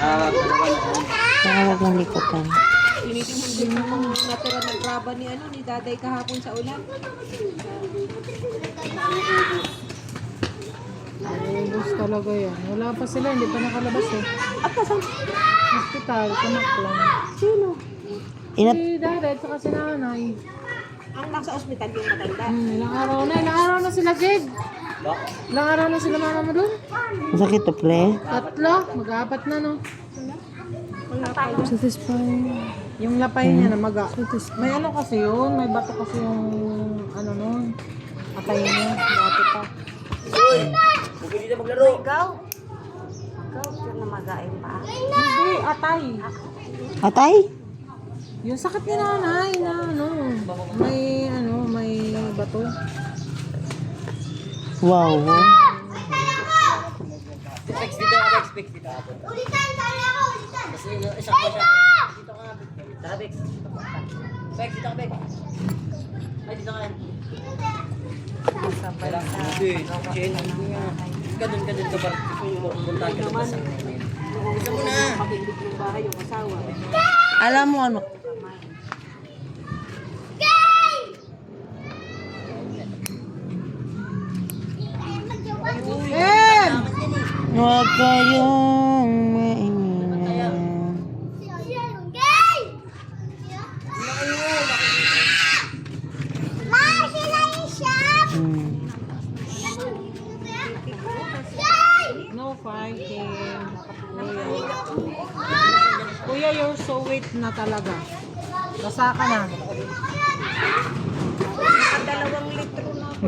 Kaya huwag mong likutan. Tinitingnan din yung natira ng graba ni Daday kahapon sa ulan. Ubus talaga yan. Wala pa sila, hindi pa nakalabas eh. At saan? Hospital, kanak lang. Sino? Inat Si Dadet, saka si nanay. Ang nasa ospital yung matanda. Ilang araw na sila, Jed. Ilang araw na sila mama mo dun? masakit to, pre. 3, mag-apat na no. Wala pa yun. Satisfying. Yung lapay niya na may ano kasi yun, may bato kasi yung ano nun. Atay niya, dati pa. Ikaw? Ikaw, sure na magain pa. Hindi, atay. Atay? Yung sakit ni nanay na may bato. Wow. Specs dito ako, specs dito ako. Ulitan, tali ako, ulitan. Kasi isang ko siya. Dito ka nga, tara, Bex. Bex, dito ka, Bex. Ay, dito ka yan. Kailangan ko Jen. Ganun ka ba? Puntahan ka ba sa gusto mo na. Pag-ibig ng bahay yung asawa. Alam mo ano? Huwag kayong maingat. No fighting. Kuya, you're so weak na talaga. Basa ka na. Nakadalawang litro na ako.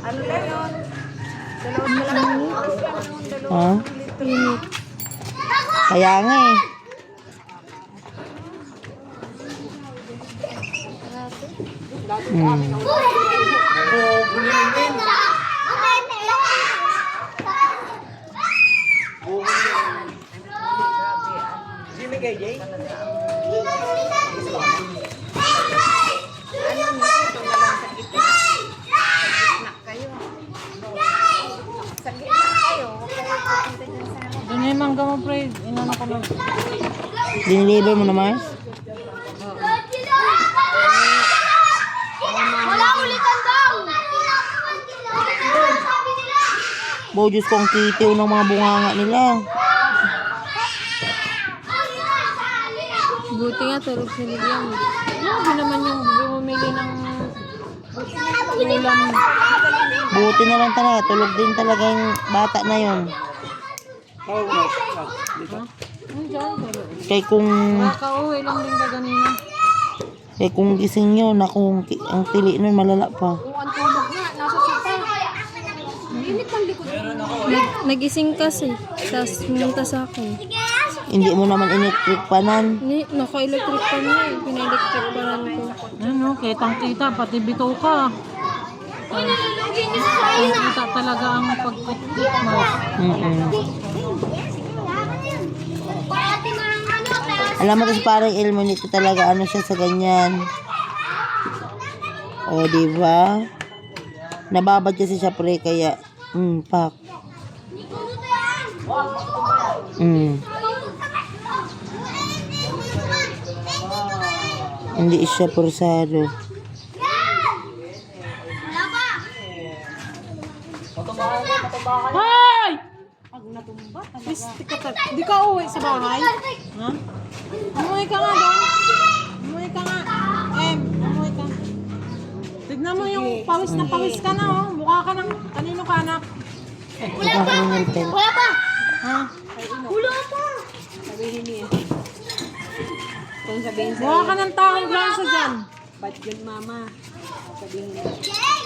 Ano lang yun? Dalawang Ha? Kaya nga eh. Jimmy kay Jay? Doon yung mangga mo, pre. Inano ko lang. Diniliver mo na, Mars? Wala ulitan daw. Bo, Diyos ko ang kitiw ng mga bunganga nila. Buti nga, tulog si Lilian. Hindi naman yung bumili ng ulam. Buti na lang talaga. Tulog din talaga yung bata na yun. Nandiyan, tulog. Kaya kung Nakaka-uwi lang din ka ganina. gising yun, ako ang tili nun malala pa. ang tulog na. Nasa sopa. Init ng likod. Nagising kasi, tapos pumunta sa akin. Hindi mo naman electric panan. Naka-electric pa niya eh, pina-electric pa rin ko. Ano, kitang-kita, pati bito ka. Kita talaga ang pagkutkut mo. Alam mo kasi parang Elmo nito talaga ano siya sa ganyan. O, diba? Nababad kasi siya pre, kaya pak. Hindi siya pursado. Hoy! Di ka uwi sa bahay? Ha? Umuwi ka nga doon. Umuwi ka nga. Umuwi ka. Tignan mo yung pawis na pawis ka na, oh. Mukha ka ng kanino ka anak. Wala pa. Wala pa. Ha? Wala pa. Sabihin niya. Kung sabihin sa Mukha ka ng taong glansa dyan. ba't yun mama? Sabihin niya. Jay!